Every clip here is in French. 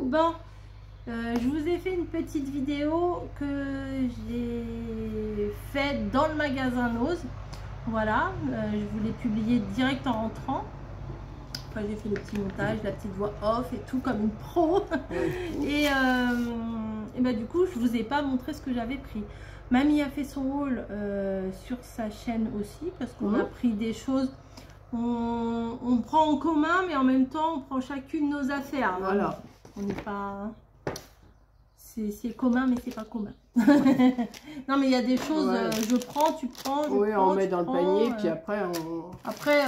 Bon, je vous ai fait une petite vidéo que j'ai faite dans le magasin Nose. Voilà, je voulais publier direct en rentrant. Enfin, j'ai fait le petit montage, la petite voix off et tout comme une pro. Et bah, du coup, je vous ai pas montré ce que j'avais pris. Mamie a fait son haul sur sa chaîne aussi parce qu'on a pris des choses. On prend en commun, mais en même temps, on prend chacune nos affaires. Voilà. On n'est pas... C'est commun, mais c'est pas commun. Non, mais il y a des choses, je prends, tu prends, je prends, on met dans le panier, puis après, Après,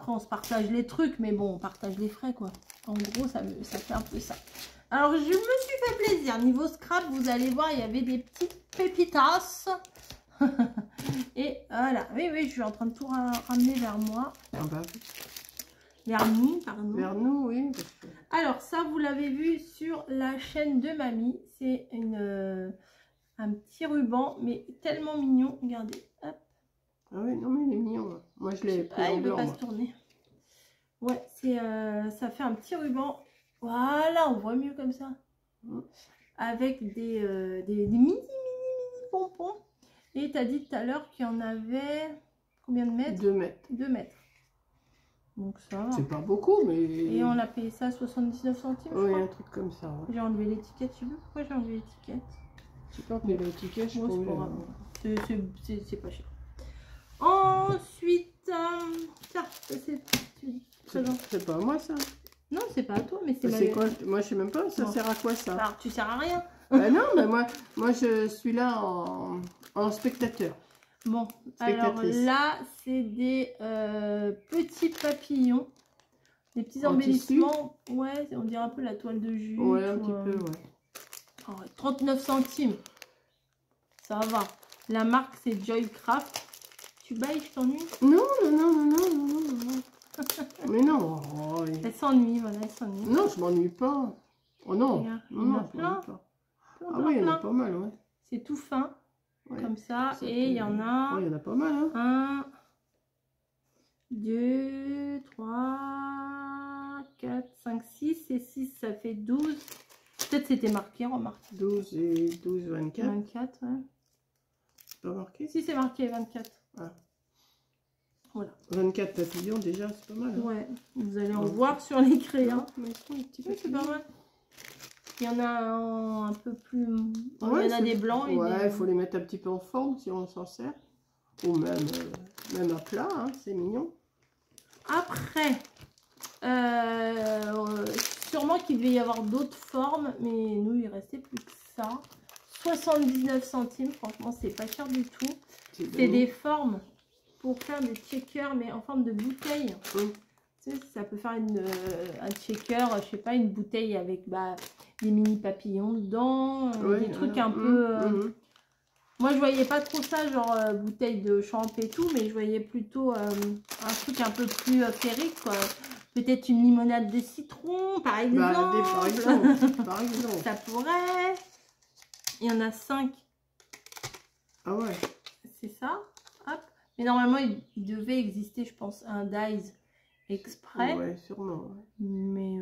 on se partage les trucs, mais bon, on partage les frais, quoi. En gros, ça fait un peu ça. Alors, je me suis fait plaisir. Niveau scrap, vous allez voir, il y avait des petites pépitas. Et voilà. Oui, je suis en train de tout ramener vers moi. Ah bah, vers nous, pardon. Vers nous, oui. Alors, ça, vous l'avez vu sur la chaîne de Mamie. C'est un petit ruban, mais tellement mignon. Regardez. Hop. Ah oui, non, mais il est mignon. Moi, je l'ai pris en il ne veut blanc. pas se tourner. Ouais, ça fait un petit ruban. Voilà, on voit mieux comme ça. Avec des mini pompons. Et tu as dit tout à l'heure qu'il y en avait combien de mètres? 2 mètres. 2 mètres. Donc ça va. C'est pas beaucoup, mais... Et on a payé ça à 79 centimes, oui, je crois. un truc comme ça. Ouais. J'ai enlevé l'étiquette. Je sais pas pourquoi j'ai enlevé l'étiquette. Je sais pas, mais l'étiquette, je trouve... C'est pas cher. Ensuite, ça c'est pas à moi, ça. Non, c'est pas à toi, mais c'est C'est quoi? Moi, je sais même pas, ça sert à quoi, ça? Alors, tu sers à rien. Bah non, mais moi, je suis là en spectateur. Bon, alors là, c'est des petits papillons, des petits embellissements. Ouais, on dirait un peu la toile de jute. Ouais, un petit peu, ouais. Oh, 39 centimes. Ça va. La marque, c'est Joycraft. Tu bailles, je t'ennuie? Non. Mais non. Oh, elle s'ennuie, voilà, elle s'ennuie. Non, je m'ennuie pas. Oh non. Regarde, non, je m'ennuie pas. Ah oui, il y en a pas mal, ouais. C'est tout fin, comme ça. Ça et il y en a... il y en a pas mal, hein. 1, 2, 3, 4, 5, 6. Et 6, ça fait 12. Peut-être c'était marqué, remarque. 12 et 12, 24. 24, ouais. C'est pas marqué? Si, c'est marqué 24. Ah. Voilà. 24 papillons, déjà, c'est pas mal. Hein. Ouais, vous allez en voir sur les crayons. Mais c'est pas mal. Il y en a un peu plus... il y en a des blancs. Et il faut les mettre un petit peu en forme si on s'en sert. Ou même à plat, hein, c'est mignon. Après, sûrement qu'il devait y avoir d'autres formes, mais nous, il restait plus que ça. 79 centimes, franchement, c'est pas cher du tout. C'est des formes pour faire des checkers, mais en forme de bouteille. Tu sais, ça peut faire un checker, je sais pas, une bouteille avec des mini papillons dedans, des trucs un peu... Moi, je voyais pas trop ça, genre bouteille de champ et tout, mais je voyais plutôt un truc un peu plus féerique, quoi. Peut-être une limonade de citron, par exemple. Par exemple. Ça pourrait. Il y en a 5. Ah ouais. C'est ça. Hop. Mais normalement, il devait exister, je pense, un Dies exprès. Ouais, sûrement. Ouais. Mais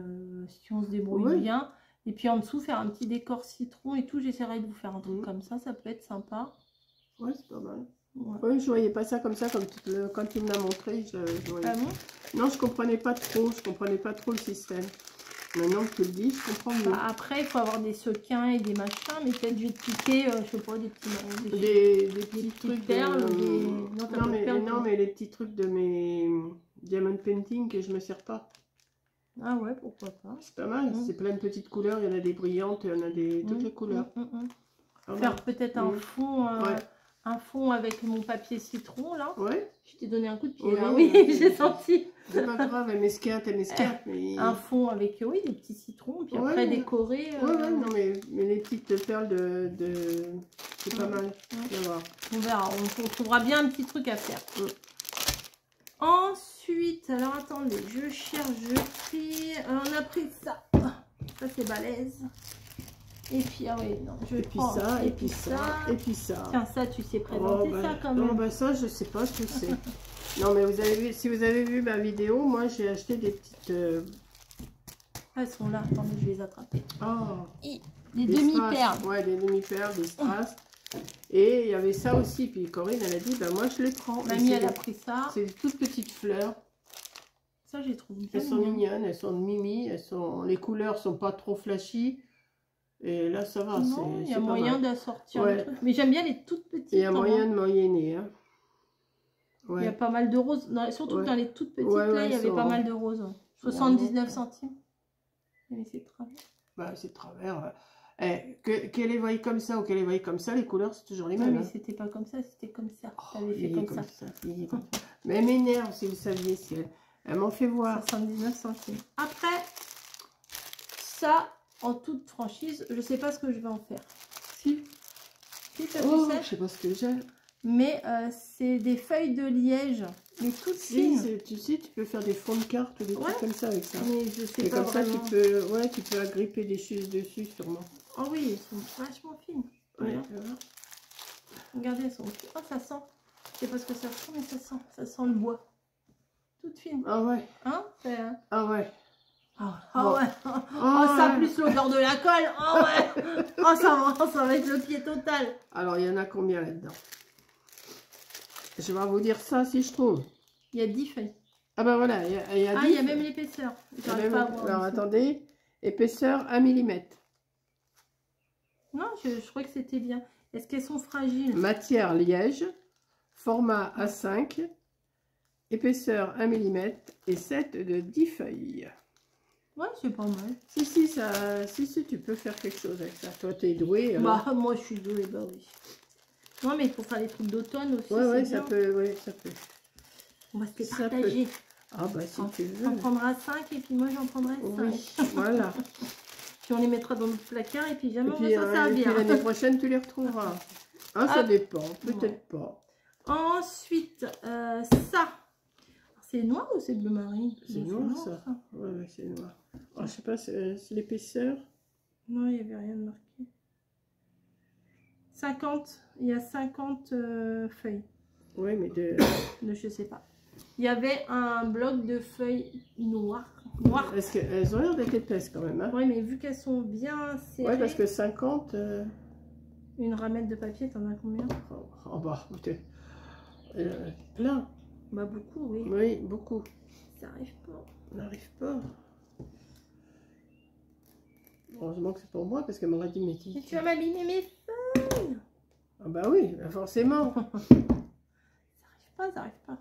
si on se débrouille bien. Et puis en dessous, faire un petit décor citron et tout. J'essaierai de vous faire un truc comme ça. Ça peut être sympa. Ouais, c'est pas mal. Ouais, je voyais pas ça comme ça, comme quand tu me l'as montré. Je voyais... Ah bon? Non, je comprenais pas trop. Je comprenais pas trop le système. Maintenant que tu le dis, je comprends mieux. Après, il faut avoir des sequins et des machins. Mais peut-être je vais te piquer, je sais pas, des petits... Des petits trucs perles. Non, mais les petits trucs de mes diamond painting que je me sers pas. Ah ouais, pourquoi pas. C'est pas mal, c'est plein de petites couleurs, il y en a des brillantes, il y en a toutes les couleurs. Faire peut-être un fond avec mon papier citron là. Ouais. Je t'ai donné un coup de pied là, oui, j'ai senti. C'est pas grave, elle m'esquinte, mais... Un fond avec, des petits citrons, puis après décorer. Non, mais les petites perles c'est pas mal. On verra, on trouvera bien un petit truc à faire. Ensuite, alors attendez, je cherche, on a pris ça. Ça c'est balèze. Et puis, ah oui, non, et puis ça, et puis ça, et puis ça. Tiens, ça, tu sais présenter ça quand même. Non, bah ça, je sais pas ce que c'est. Non, mais vous avez vu, si vous avez vu ma vidéo, moi j'ai acheté des petites Elles sont là. Attendez, je vais les attraper. Oh, Les des demi-perles. strass. Ouais, des demi-perles, des strass. Et il y avait ça aussi. Puis Corinne, elle a dit, bah, moi, je les prends. Mamie, elle a pris ça. C'est des toutes petites fleurs. Ça, je les trouve bien. Elles sont mignonnes, elles sont de Mimi. Les couleurs sont pas trop flashy. Et là, ça va. Non, il y a moyen d'assortir ouais. le truc. Mais j'aime bien les toutes petites. Il y a moyen de moyenner. Hein. Ouais. Il y a pas mal de roses. Surtout que dans les toutes petites, là, il y avait pas mal de roses. 79 centimes. Mais c'est de travers. Bah, c'est de travers. Qu'elle les voie comme ça ou qu'elle les voie comme ça, les couleurs, c'est toujours les mêmes. Non, mais c'était pas comme ça, c'était comme ça. T'avais fait comme ça. Mais elle m'énerve, si vous saviez. Si elle m'en fait voir. 79 centimes. Après, ça, en toute franchise, je sais pas ce que je vais en faire. Si. Si, ça, oh, tu sais. je sais pas ce que j'ai. Mais c'est des feuilles de liège, mais toutes fines. Tu sais, tu peux faire des fonds de cartes ou des trucs comme ça avec ça. Mais je sais et pas comme vraiment. ça, tu peux agripper des choses dessus, sûrement. Oh oui, elles sont vachement fines. Ouais, regardez, elles sont... Oh, ça sent. Je sais pas ce que ça sent, mais ça sent. Ça sent le bois. Toutes fines. Ah ouais. Hein? Ah ouais. Oh ouais. Ça plus l'odeur de la colle. Oh ouais. Oh, ça va être le pied total. Alors, il y en a combien là-dedans? Je vais vous dire ça si je trouve. Il y a 10 feuilles. Ah ben voilà, il y a 10. Ah, il y a même l'épaisseur. J'arrive pas à voir. Alors, attendez. Épaisseur 1 mm. Non, je crois que c'était bien. Est-ce qu'elles sont fragiles? Matière liège. Format A5. Épaisseur 1 mm. Et 7 de 10 feuilles. Ouais, c'est pas mal. Si, tu peux faire quelque chose avec ça. Toi, tu es doué. Alors... Bah, moi, je suis douée, bah oui. Non, mais pour faire les trucs d'automne aussi, ouais, ça peut, ça peut. On va se partager. Ah bah, si tu veux. On prendra 5 et puis moi, j'en prendrai 5. Oui, voilà. Puis on les mettra dans notre placard et puis jamais on va s'en et servir. puis l'année prochaine, tu les retrouveras. Ah, ça dépend, peut-être pas. Ensuite, ça. C'est noir ou c'est bleu marine? C'est noir, ça. Ouais, c'est noir. Alors, je sais pas, c'est l'épaisseur. Non, il n'y avait rien de marqué. 50, il y a 50 feuilles. Oui, mais de... Je sais pas. Il y avait un bloc de feuilles noires. Est-ce qu'elles ont l'air d'être épaisses quand même, hein? Oui, mais vu qu'elles sont bien serrées... Oui, parce que 50... Une ramette de papier, t'en as combien? Oh bah, écoutez... plein. Bah beaucoup, oui. Oui, beaucoup. Ça arrive pas. On n'arrive pas. Heureusement que c'est pour moi, parce qu'elle m'aurait dit, mais qui... Tu vas m'abîmer mes feuilles. Ah bah oui, forcément. Ça arrive pas.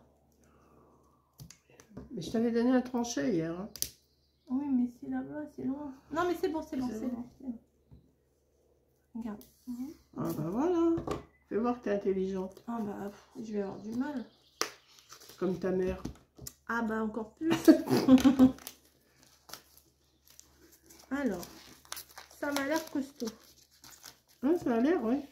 Mais je t'avais donné un tranchet hier. Hein. Oui, mais c'est là-bas, c'est loin. Non, mais c'est bon. Regarde. Ah bah voilà. Fais voir que t'es intelligente. Ah bah, je vais avoir du mal. Comme ta mère. Ah bah, encore plus. Alors, ça m'a l'air costaud. Ah, ça a l'air, oui.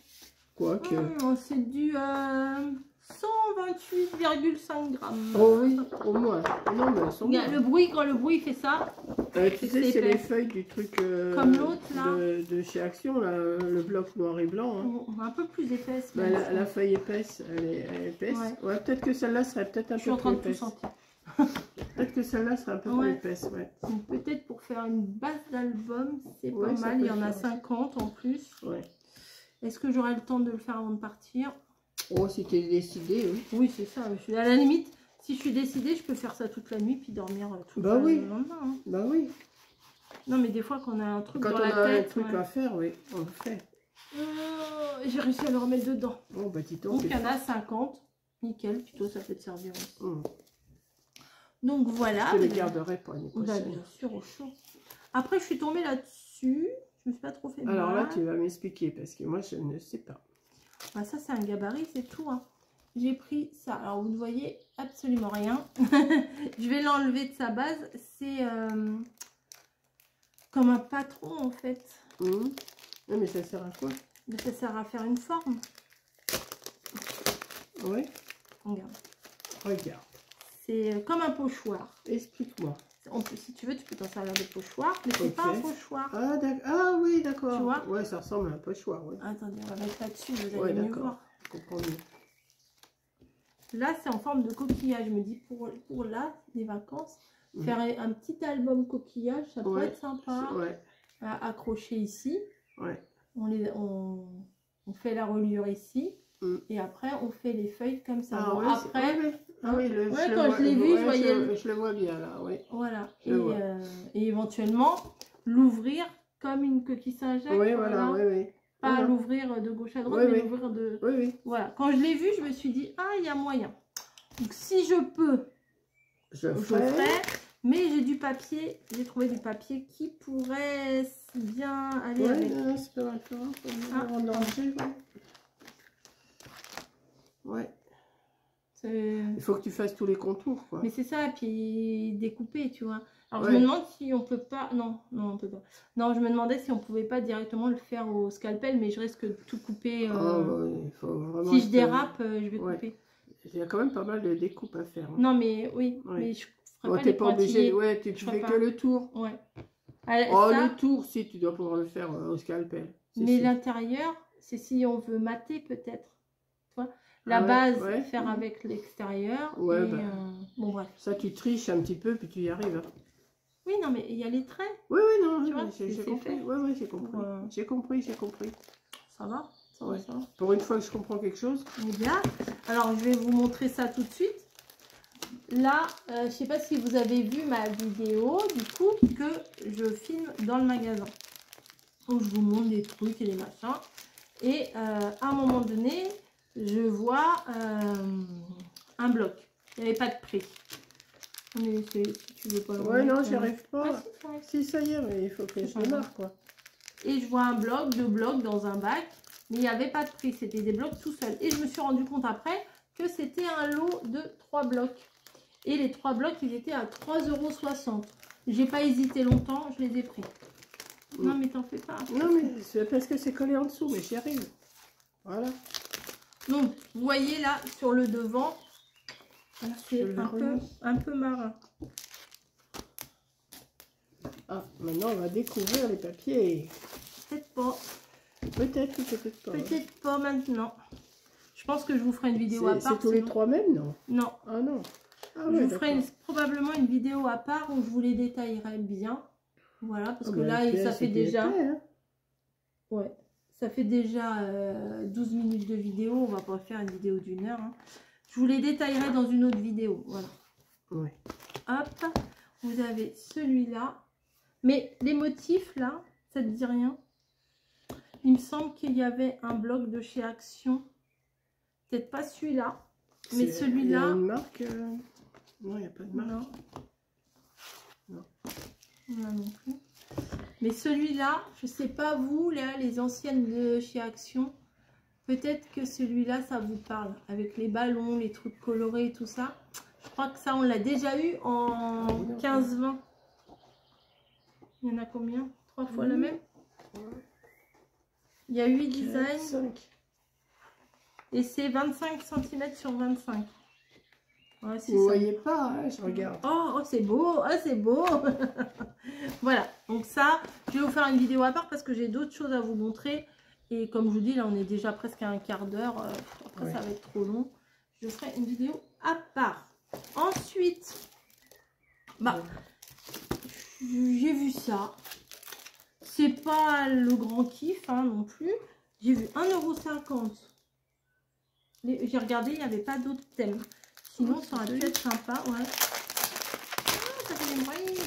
Quoique. C'est du 128,5 grammes. Oh oui, au moins. Non, mais elles sont bien. Le bruit, quand le bruit fait ça. Tu sais, c'est les feuilles du truc comme l'autre là. De chez Action, là, le bloc noir et blanc. Hein. Un peu plus épaisse. Bah, la feuille épaisse, elle est épaisse. Ouais, peut-être que celle-là serait peut-être un peu plus épaisse. Peut-être que celle-là serait un peu plus épaisse, ouais. Peut-être pour faire une base d'album, c'est pas mal. Il y en a 50 en plus. Ouais. Est-ce que j'aurai le temps de le faire avant de partir? Oh, si tu es décidée, oui. Oui, c'est ça. À la limite, si je suis décidée, je peux faire ça toute la nuit puis dormir tout le lendemain. Hein. Bah oui. Non, mais des fois, quand on a un truc dans la tête. Quand on a un truc à faire, oui, on le fait. J'ai réussi à le remettre dedans. Oh, bah dis donc, il y en a 50. Nickel. Puis toi, ça peut te servir aussi. Mmh. Donc, voilà. Je les garderai pour l'année prochaine. Bien sûr, au chaud. Après, je suis tombée là-dessus. Je me suis pas trop fait mal. Alors là, tu vas m'expliquer parce que moi, je ne sais pas. Bah, ça, c'est un gabarit, c'est tout. Hein. J'ai pris ça. Alors, vous ne voyez absolument rien. Je vais l'enlever de sa base. C'est comme un patron, en fait. Mmh. Oui, mais ça sert à quoi? Ça sert à faire une forme. Oui. Regarde. C'est comme un pochoir. Explique-moi. Si tu veux, tu peux t'en servir de pochoir, mais c'est pas un pochoir. Ah oui, d'accord. Tu vois? Ouais, ça ressemble à un pochoir. Ouais. Attendez, on va mettre là-dessus, vous allez mieux voir. Je comprends mieux. Là, c'est en forme de coquillage. Je me dis, pour là, les vacances, Faire un petit album coquillage, ça peut être sympa. À accrocher ici. On fait la reliure ici. Et après, on fait les feuilles comme ça. Ah, bon, après, quand je l'ai vu, je voyais... Je le vois bien, là, oui. Voilà. Et éventuellement, l'ouvrir comme une coquille Saint-Jacques. Oui, voilà, oui. Pas l'ouvrir de gauche à droite, mais l'ouvrir de... Voilà. Quand je l'ai vu, je me suis dit, ah, il y a moyen. Donc, si je peux, je ferai. Mais j'ai du papier, j'ai trouvé du papier qui pourrait bien aller avec. Non, c'est pas mal. Il faut que tu fasses tous les contours, quoi. Mais c'est ça, puis découper, tu vois. Alors, je me demande si on peut pas... Non, on peut pas. Non, je me demandais si on pouvait pas directement le faire au scalpel, mais je risque de tout couper. Il faut vraiment si je dérape, je vais couper. Il y a quand même pas mal de découpes à faire. Hein. Non, mais mais je ferai pas t'es pas obligé, tu fais que le tour. Le tour, si, tu dois pouvoir le faire au scalpel. Mais l'intérieur, c'est si on veut mater, peut-être. Tu vois, la base, faire avec l'extérieur. Bon, bref. Ça, tu triches un petit peu, puis tu y arrives. Hein. Oui, non, mais il y a les traits. J'ai compris. J'ai compris. Ça va, ça va. Pour une fois que je comprends quelque chose. Bien. Alors, je vais vous montrer ça tout de suite. Là, je ne sais pas si vous avez vu ma vidéo, du coup, que je filme dans le magasin. Donc, je vous montre des trucs et des machins. Et à un moment donné, je vois un bloc. Il n'y avait pas de prix. Mais si tu veux pas le remettre, non, j'y arrive pas. Si, ça y est, mais il faut que je le marque, quoi. Et je vois un bloc, 2 blocs dans un bac. Mais il n'y avait pas de prix. C'était des blocs tout seuls. Et je me suis rendu compte après que c'était un lot de 3 blocs. Et les 3 blocs, ils étaient à 3,60 €. J'ai pas hésité longtemps, je les ai pris. Non, mais t'en fais pas. Non, mais c'est parce que c'est collé en dessous, mais j'y arrive. Voilà. Donc, vous voyez là, sur le devant, c'est un peu marin. Ah, maintenant, on va découvrir les papiers. Peut-être pas. Peut-être ou peut-être pas. Peut-être pas maintenant. Je pense que je vous ferai une vidéo à part. C'est tous les 3 mêmes, non? Non. Ah non. Je vous ferai probablement une vidéo à part où je vous les détaillerai bien. Voilà, parce que là, ça fait déjà... ça fait déjà 12 minutes de vidéo. On va pas faire une vidéo d'1 heure. Hein. Je vous les détaillerai dans une autre vidéo. Voilà. Hop, vous avez celui-là. Mais les motifs, là, ça ne dit rien. Il me semble qu'il y avait un bloc de chez Action. Peut-être pas celui-là. Mais celui-là... Il y a une marque Non, il n'y a pas de marque. Non. Non plus. Mais celui-là, je sais pas vous, là, les anciennes de chez Action, peut-être que celui-là, ça vous parle. Avec les ballons, les trucs colorés et tout ça. Je crois que ça, on l'a déjà eu en 15-20. Il y en a combien? 3 fois le même? Il y a 8 designs. 5. Et c'est 25 cm sur 25. Ouais, vous voyez pas, hein, je regarde. Oh c'est beau, c'est beau. Voilà, donc ça, je vais vous faire une vidéo à part parce que j'ai d'autres choses à vous montrer. Et comme je vous dis, là, on est déjà presque à un quart d'heure. Après, ça va être trop long. Je ferai une vidéo à part. Ensuite, j'ai vu ça. C'est pas le grand kiff hein, non plus. J'ai vu 1,50 €. J'ai regardé, il n'y avait pas d'autres thèmes. Sinon, ça aurait pu être sympa. Ça fait des bruits.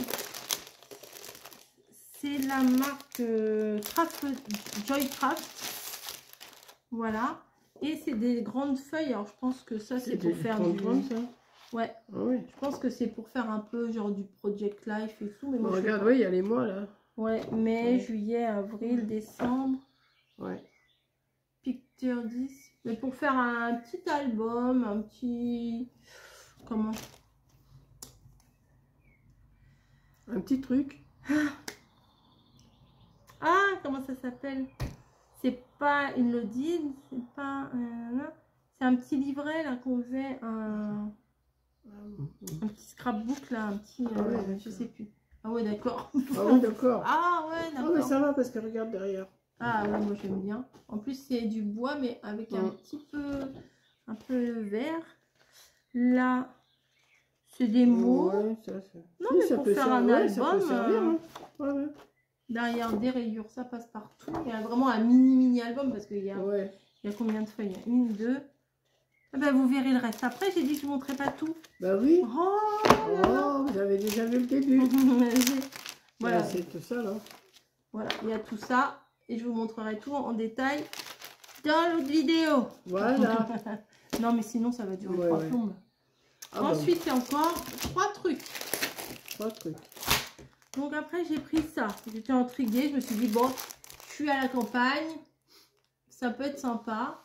C'est la marque Joycraft. Voilà. Et c'est des grandes feuilles. Alors, je pense que ça, c'est pour faire du... ça. Ouais. Ah oui. Je pense que c'est pour faire un peu genre du Project Life et tout. Mais moi, regarde, oui, il y a les mois là. Ouais, mai, juillet, avril, décembre. Ouais. Picture 10. Mais pour faire un petit album, un petit... Comment? Un petit truc. Ah, comment ça s'appelle? C'est pas une Lodine, c'est pas... c'est un petit livret là qu'on faisait, un petit scrapbook là, un petit... je sais plus. Ah ouais, d'accord. Ah ouais, d'accord. Ah ouais, d'accord. Oh, mais ça va parce que regarde derrière. Ah ouais, moi j'aime bien. En plus, c'est du bois, mais avec un petit peu... un peu vert. Là, C'est des mots. Ouais, non, mais ça pour peut faire un album, ça peut servir, hein. derrière des rayures, ça passe partout. Il y a vraiment un mini album parce qu'il y a, il y a combien de feuilles? Une, deux. Ah ben, vous verrez le reste. Après, j'ai dit que je ne montrais pas tout. Bah oui. Oh, vous avez déjà vu le début. Voilà. C'est tout ça là. Voilà, il y a tout ça. Et je vous montrerai tout en détail dans l'autre vidéo. Voilà. Non, mais sinon, ça va durer 3 plombes. Ensuite, il y a encore 3 trucs. 3 trucs. Donc après, j'ai pris ça. J'étais intriguée. Je me suis dit, bon, je suis à la campagne. Ça peut être sympa.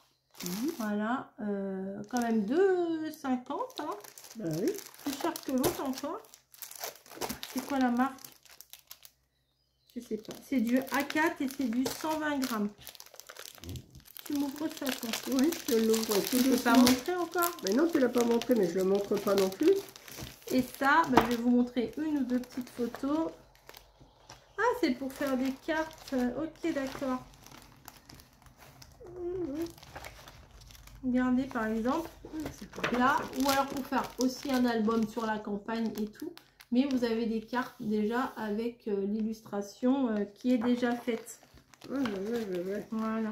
Voilà. Quand même 2,50. Hein. Bah oui. Plus cher que l'autre encore. C'est quoi la marque? Je sais pas. C'est du A4 et c'est du 120 grammes. Tu m'ouvres ça, toi? Oui, je l'ouvre. Tu ne peux pas montrer encore? Mais non, tu ne l'as pas montré, mais je ne le montre pas non plus. Et ça, bah, je vais vous montrer une ou deux petites photos. Ah, c'est pour faire des cartes. Ok, d'accord. Regardez, par exemple, là, ou alors pour faire aussi un album sur la campagne et tout. Mais vous avez des cartes déjà avec l'illustration qui est déjà faite. Voilà.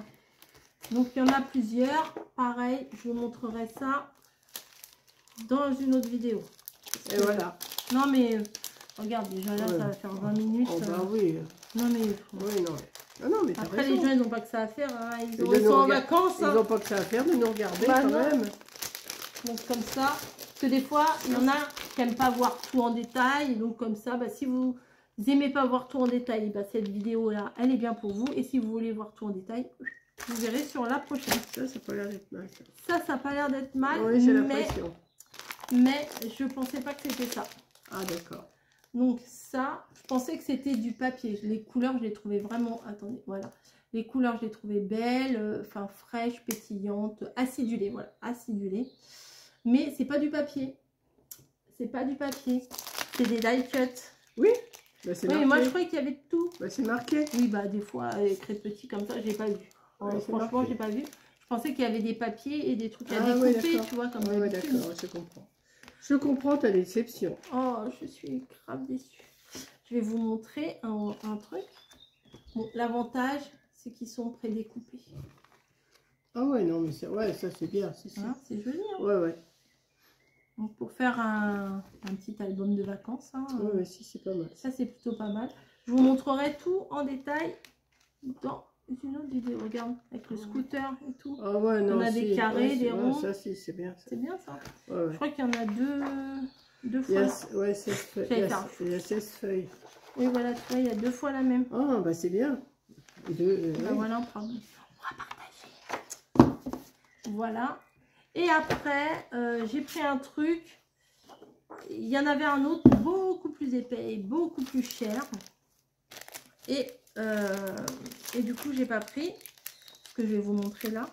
Donc, il y en a plusieurs. Pareil, je vous montrerai ça dans une autre vidéo. Et voilà. Non, mais regarde, déjà là, ça va faire 20 minutes. Oh, bah oui. Non, mais... Oui, non. Ah non, mais après, les gens, ils n'ont pas que ça à faire. Hein. Ils sont en vacances. Ils n'ont pas que ça à faire de nous regarder quand même. Donc, comme ça. Parce que des fois, il y en a qui n'aiment pas voir tout en détail. Donc, comme ça, bah, si vous n'aimez pas voir tout en détail, bah, cette vidéo-là, elle est bien pour vous. Et si vous voulez voir tout en détail, vous verrez sur la prochaine. Ça n'a pas l'air d'être mal. Ça n'a pas l'air d'être mal. Oui, j'ai l'impression. Mais je ne pensais pas que c'était ça. Ah, d'accord. Donc ça, je pensais que c'était du papier. Les couleurs, je les trouvais vraiment... Attendez, voilà. Les couleurs, je les trouvais belles, enfin fraîches, pétillantes, acidulées. Voilà, acidulées. Mais c'est pas du papier. C'est pas du papier. C'est des die cut. Oui, bah, c'est marqué. Moi, je croyais qu'il y avait tout. Bah, c'est marqué. Oui, bah des fois, écrit petit comme ça, j'ai pas vu. Franchement, j'ai pas vu. Je pensais qu'il y avait des papiers et des trucs à découper, tu vois, comme d'habitude. D'accord, je comprends. Je comprends ta déception. Oh, je suis grave déçue. Je vais vous montrer un truc. Bon, l'avantage, c'est qu'ils sont prédécoupés. Ah ouais, non, mais ça c'est bien. C'est joli. Hein, ouais. Donc, pour faire un petit album de vacances. Hein, ouais, si, c'est pas mal. Ça, c'est plutôt pas mal. Je vous montrerai tout en détail dans une autre vidéo. Regarde, avec le scooter et tout. Ah ouais, non, on a des carrés, des ronds. Ça, si, c'est bien. C'est bien ça. Ouais. Je crois qu'il y en a deux fois. Ouais, 16 feuilles. Il y a 16 feuilles. Oui, voilà, tu vois, il y a 2 fois la même. Ah, bah c'est bien. Voilà, on va partager. Voilà. Et après, j'ai pris un truc. Il y en avait un autre beaucoup plus épais et beaucoup plus cher. Et du coup, j'ai pas pris. Ce que je vais vous montrer là.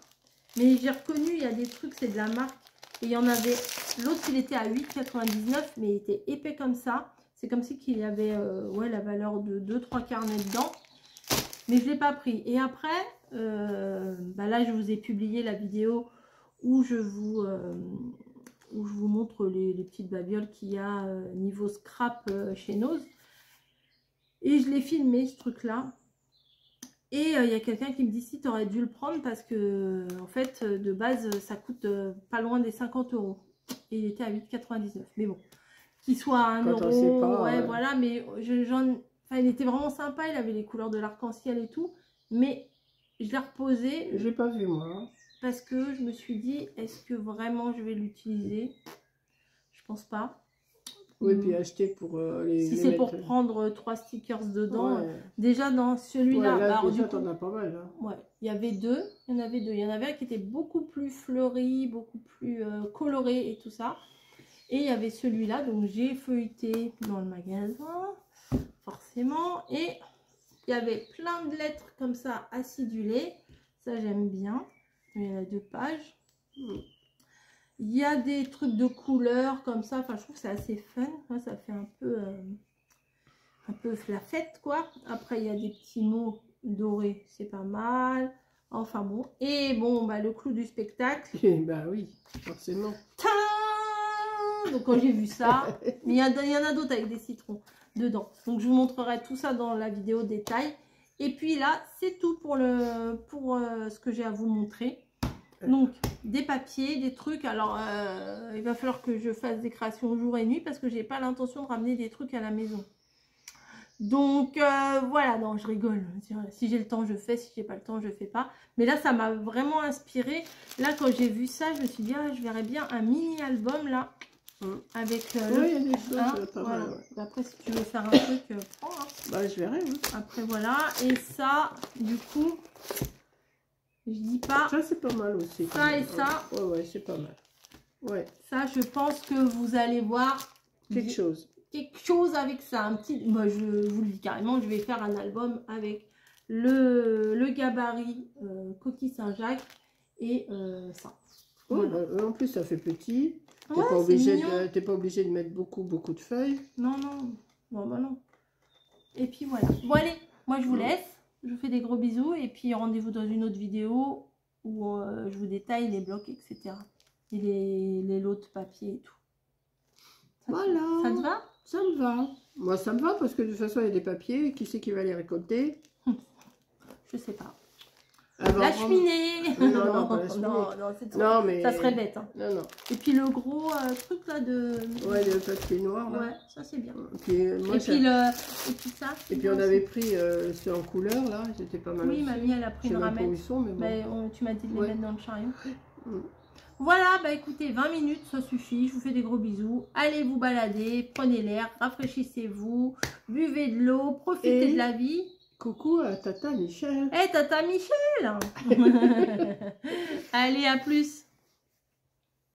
Mais j'ai reconnu, il y a des trucs, c'est de la marque. Et il y en avait... L'autre, il était à 8,99, mais il était épais comme ça. C'est comme si qu'il y avait la valeur de 2-3 carnets dedans. Mais je ne l'ai pas pris. Et après, là, je vous ai publié la vidéo où je vous montre les petites babioles qu'il y a niveau scrap chez Nose. Et je l'ai filmé, ce truc-là. Et il y a quelqu'un qui me dit si tu aurais dû le prendre parce que, en fait, de base, ça coûte pas loin des 50 €. Et il était à 8,99. Mais bon, qu'il soit à 1 €, voilà, mais il était vraiment sympa, il avait les couleurs de l'arc-en-ciel et tout, mais je l'ai reposé. J'ai pas vu moi. Parce que je me suis dit, est-ce que vraiment je vais l'utiliser? Je pense pas. Oui, puis acheter pour si c'est pour prendre 3 stickers dedans, déjà dans celui-là, déjà t'en as pas mal. Hein. Ouais, il y avait deux. Il y en avait un qui était beaucoup plus fleuri, beaucoup plus coloré et tout ça. Et il y avait celui-là, donc j'ai feuilleté dans le magasin, forcément. Et il y avait plein de lettres comme ça acidulées. Ça, j'aime bien. Il y en a 2 pages. Il y a des trucs de couleurs comme ça. Enfin, je trouve que c'est assez fun. Ça fait un peu la fête, quoi. Après, il y a des petits mots dorés. C'est pas mal. Enfin, bon. Et bon, le clou du spectacle. Bah oui, forcément. Donc quand j'ai vu ça, mais il y en a d'autres avec des citrons dedans. Donc je vous montrerai tout ça dans la vidéo détail. Et puis là, c'est tout pour ce que j'ai à vous montrer. Donc des papiers, des trucs. Alors il va falloir que je fasse des créations jour et nuit parce que j'ai pas l'intention de ramener des trucs à la maison. Donc voilà, non, je rigole. Si j'ai le temps, je fais. Si j'ai pas le temps, je fais pas. Mais là, ça m'a vraiment inspiré. Là, quand j'ai vu ça, je me suis dit, ah, je verrais bien un mini-album là. Avec oui, il y a des choses pas mal. Ouais. Après, si tu veux faire un truc, prends. Hein. Bah, je verrai. Oui. Après, voilà. Et ça, du coup, je dis pas. Ça, c'est pas mal aussi. Ça et ça. Ouais, c'est pas mal. Ouais. Ça, je pense que vous allez voir quelque chose avec ça. Un petit. Moi, je vous le dis carrément, je vais faire un album avec le gabarit Coquille Saint-Jacques et ça. Ouais, voilà. En plus, ça fait petit. T'es Ouais, pas obligé de mettre beaucoup de feuilles. Non. Bon, bah non. Et puis voilà. Bon, allez, moi je vous laisse. Je vous fais des gros bisous. Et puis rendez-vous dans une autre vidéo où je vous détaille les blocs, etc. Et les lots de papier et tout. Voilà. Ça te va? Ça me va. Moi, ça me va parce que de toute façon, il y a des papiers. Qui c'est qui va les récolter? Je sais pas. Alors, la cheminée. Non, mais ça serait bête. Hein. Non. Et puis le gros truc là de. Ouais, le papier noir. Là. Ouais, ça c'est bien. Puis, moi, et puis ça. Et puis on avait pris ceux en couleur là, c'était pas mal. Oui, mamie elle a pris une ramette. Mais bon. Tu m'as dit de les mettre dans le chariot. Voilà, bah écoutez, 20 minutes, ça suffit. Je vous fais des gros bisous. Allez vous balader, prenez l'air, rafraîchissez-vous, buvez de l'eau, profitez de la vie. Coucou à Tata Michel. Tata Michel. Allez, à plus.